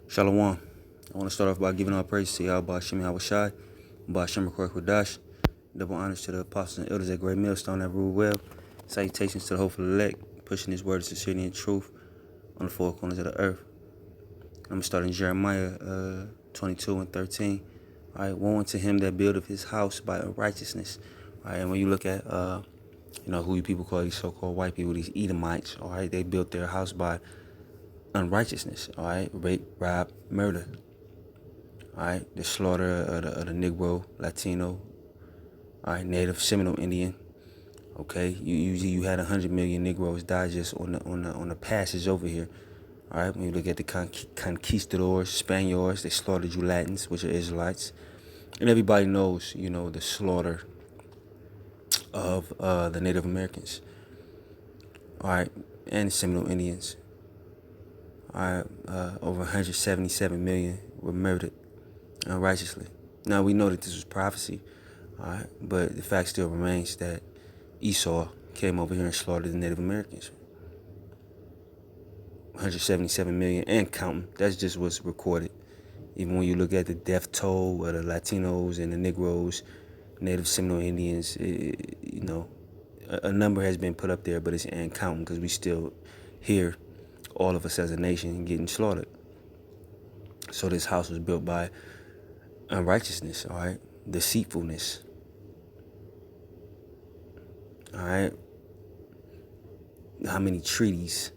Shalom. I want to start off by giving all praise to Yahweh Shem Shai, Shem Kodash. Double honors to the apostles and elders at Great Millstone that rule well. Salutations to the hopeful elect, pushing his word of sincerity and truth on the four corners of the earth. I'm going to start in Jeremiah 22 and 13. All right, woe unto him that buildeth his house by unrighteousness. All right, and when you look at, who you people call these so-called white people, these Edomites, all right, they built their house by unrighteousness, all right, rape, rob, murder. All right, the slaughter of the Negro, Latino, all right, Native, Seminole Indian. Okay, you had 100 million Negroes die just on the passage over here. All right, when you look at the conquistadors, Spaniards, they slaughtered you Latins, which are Israelites, and everybody knows, the slaughter of the Native Americans. All right, and the Seminole Indians. All right, over 177 million were murdered unrighteously. Now we know that this was prophecy. All right, but the fact still remains that Esau came over here and slaughtered the Native Americans. 177 million and counting. That's just what's recorded. Even when you look at the death toll of the Latinos and the Negroes, Native Seminole Indians, a number has been put up there, but it's and counting because we still hear all of us as a nation getting slaughtered. So this house was built by unrighteousness, all right, deceitfulness. All right. How many treaties,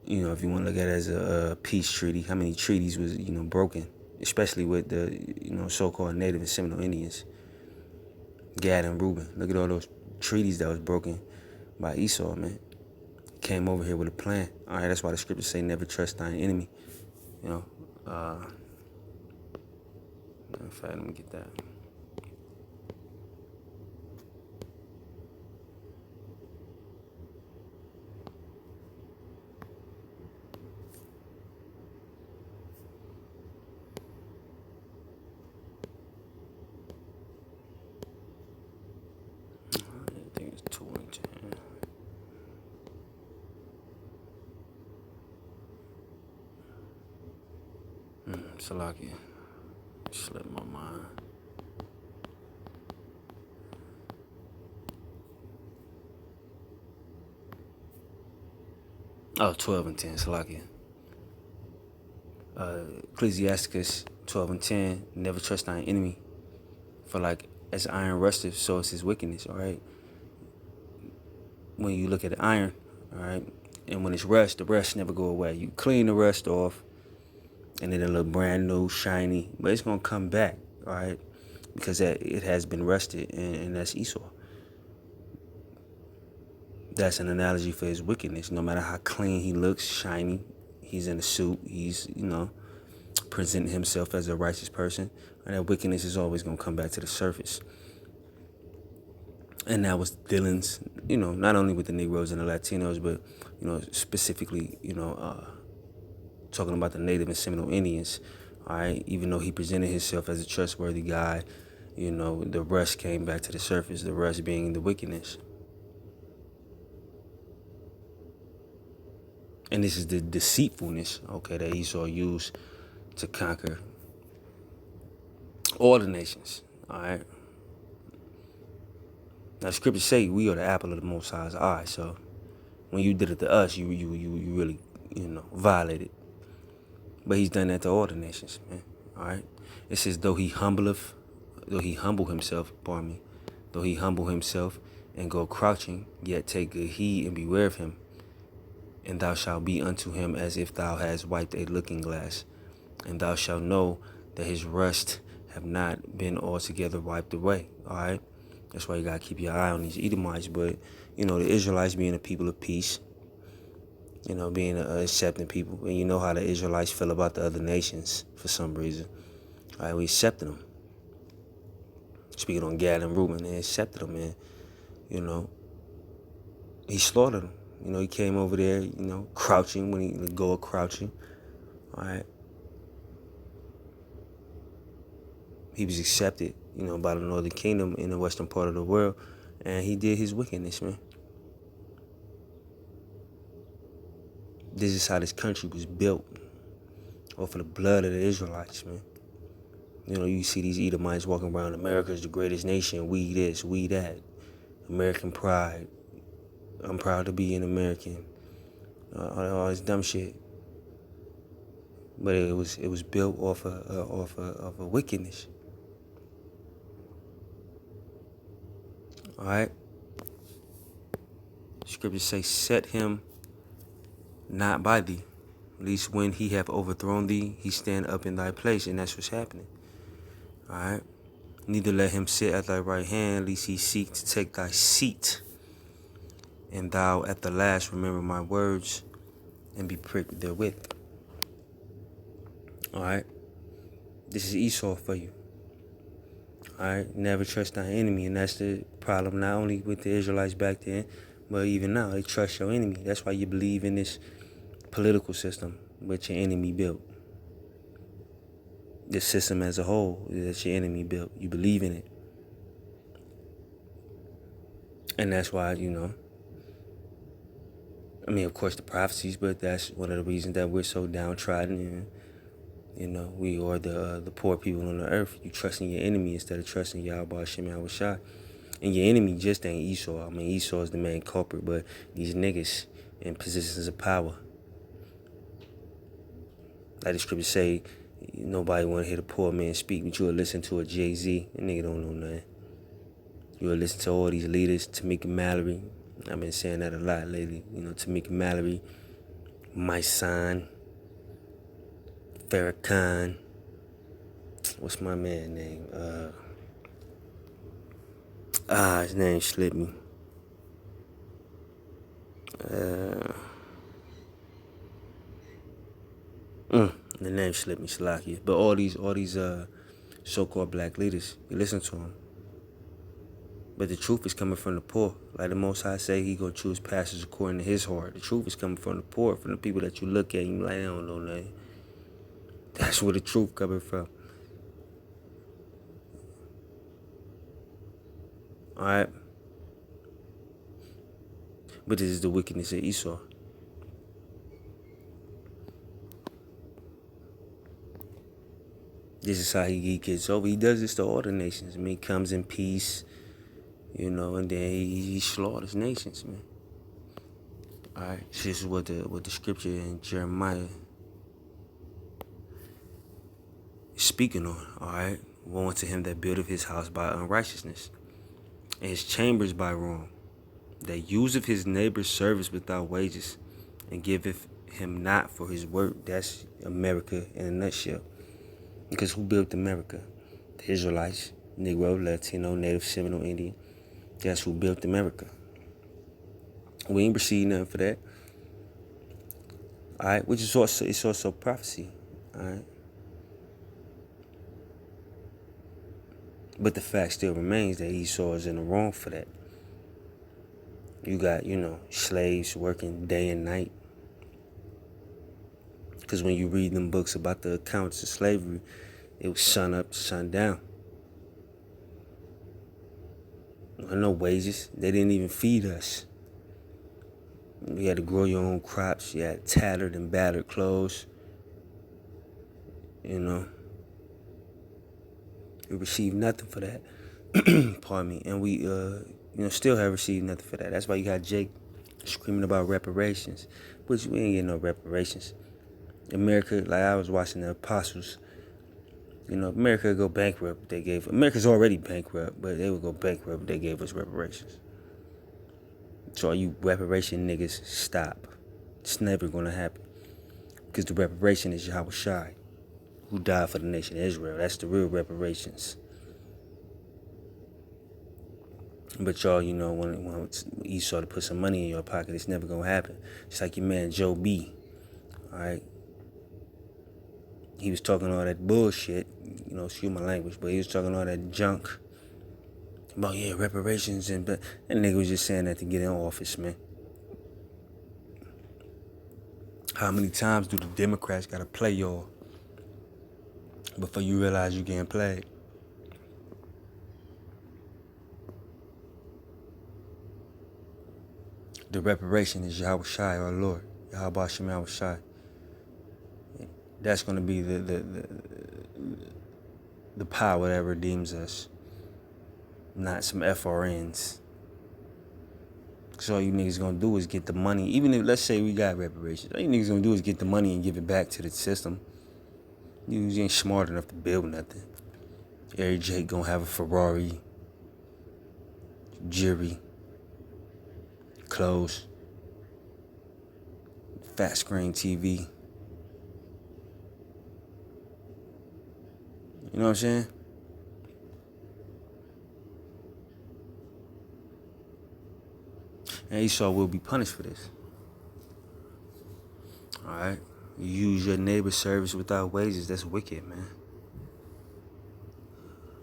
if you want to look at it as a peace treaty, how many treaties was, broken, especially with the, so-called Native and Seminole Indians, Gad and Reuben. Look at all those treaties that was broken by Esau, man. Came over here with a plan. All right, that's why the scriptures say never trust thine enemy. In fact, let me get that. I think it's 2 and 10. Salakia. Slipped my mind. Oh, 12 and 10, Salakia. Ecclesiasticus 12 and 10, never trust thine enemy. For like, as iron rusteth, so is his wickedness, all right? When you look at the iron, all right, and when it's rust, the rust never go away. You clean the rust off, and then it'll look brand new, shiny, but it's going to come back, all right? Because it has been rusted, and that's Esau. That's an analogy for his wickedness. No matter how clean he looks, shiny, he's in a suit, he's, presenting himself as a righteous person, and that wickedness is always going to come back to the surface. And that was dealings, not only with the Negroes and the Latinos, but, specifically, talking about the Native and Seminole Indians, all right? Even though he presented himself as a trustworthy guy, the rust came back to the surface, the rust being the wickedness. And this is the deceitfulness, okay, that Esau used to conquer all the nations, all right? Now, scriptures say we are the apple of the Most High's eye, so when you did it to us, you really, violated. But he's done that to all the nations, man, all right? It says, though he humble himself and go crouching, yet take good heed and beware of him. And thou shalt be unto him as if thou hadst wiped a looking glass. And thou shalt know that his rust have not been altogether wiped away. All right? That's why you got to keep your eye on these Edomites. But, the Israelites being a people of peace, being accepting people. And you know how the Israelites feel about the other nations for some reason. All right, we accepted them. Speaking on Gad and Reuben, they accepted them, and, he slaughtered them. He came over there, crouching when he let go of crouching. All right. He was accepted, by the northern kingdom in the western part of the world. And he did his wickedness, man. This is how this country was built or for the blood of the Israelites, man. You know, you see these Edomites walking around, America's the greatest nation, we this, we that. American pride. I'm proud to be an American. All this dumb shit. But it was built off of a wickedness. All right. Scriptures say, "Set him not by thee, lest when he have overthrown thee, he stand up in thy place," and that's what's happening. All right. Neither let him sit at thy right hand, lest he seek to take thy seat. And thou at the last remember my words, and be pricked therewith. All right. This is Esau for you. All right. Never trust thy enemy, and that's the problem not only with the Israelites back then, but even now. They trust your enemy. That's why you believe in this political system which your enemy built. The system as a whole that your enemy built. You believe in it. And that's why, I mean, of course, the prophecies, but that's one of the reasons that we're so downtrodden. And, we are the poor people on the earth. You trusting your enemy instead of trusting Yahweh Shem Yahushua. And your enemy just ain't Esau. I mean, Esau is the main culprit, but these niggas in positions of power. Like the scriptures say, nobody want to hear the poor man speak, but you will listen to a Jay-Z. That nigga don't know nothing. You will listen to all these leaders, Tamika Mallory. I've been saying that a lot lately. Tamika Mallory, my son, Farrakhan. What's my man name? His name slipped me. The name slipped me, Salakia. But all these so-called black leaders, you listen to them. But the truth is coming from the poor. Like the Most High say, he gonna choose pastors according to his heart. The truth is coming from the poor, from the people that you look at and you like, I don't know nothing. That's where the truth coming from. All right. But this is the wickedness of Esau. This is how he gets over. He does this to all the nations. I mean, he comes in peace, and then he slaughters nations, man. All right. This is what the scripture in Jeremiah is speaking on. All right. Woe unto him that buildeth his house by unrighteousness, and his chambers by wrong, that useth his neighbor's service without wages, and giveth him not for his work. That's America in a nutshell. Because who built America? The Israelites, Negro, Latino, Native, Seminole, Indian. That's who built America. We ain't received nothing for that. All right, which is also prophecy. All right. But the fact still remains that Esau is in the wrong for that. You got, slaves working day and night. Because when you read them books about the accounts of slavery, it was sun up, sun down. No wages. They didn't even feed us. You had to grow your own crops. You had tattered and battered clothes. You received nothing for that. Pardon me. And we, still have received nothing for that. That's why you got Jake screaming about reparations. Which we ain't getting no reparations. America, like I was watching the Apostles. America would go bankrupt if they gave... America's already bankrupt, but they would go bankrupt if they gave us reparations. So all you reparation niggas, stop. It's never going to happen. Because the reparation is Yahweh Shai, who died for the nation of Israel. That's the real reparations. But y'all, when Esau to put some money in your pocket, it's never going to happen. Just like your man Joe B. All right? He was talking all that bullshit, excuse my language, but he was talking all that junk about, reparations, and that nigga was just saying that to get in office, man. How many times do the Democrats gotta play y'all before you realize you getting played? The reparation is Yahweh Shai, our Lord. Yahweh Shem Yahweh Shai. That's gonna be the power that redeems us, not some FRNs. So all you niggas gonna do is get the money. Even if, let's say we got reparations, all you niggas gonna do is get the money and give it back to the system. You ain't smart enough to build nothing. Every Jake gonna have a Ferrari, jewelry, clothes, fat screen TV. You know what I'm saying? And Esau will be punished for this. Alright? You use your neighbor's service without wages. That's wicked, man.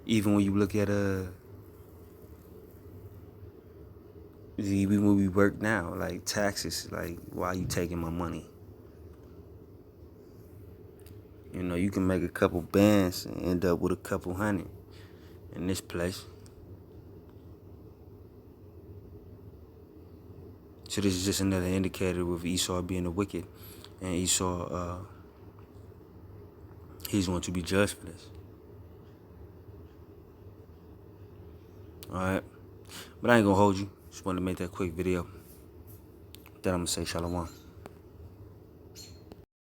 Even when you look at when we work now, like taxes, like, why are you taking my money? You know, you can make a couple bands and end up with a couple hundred in this place. So this is just another indicator with Esau being the wicked. And Esau, he's going to be judged for this. Alright? But I ain't gonna hold you. Just wanted to make that quick video. Then I'm gonna say shalom.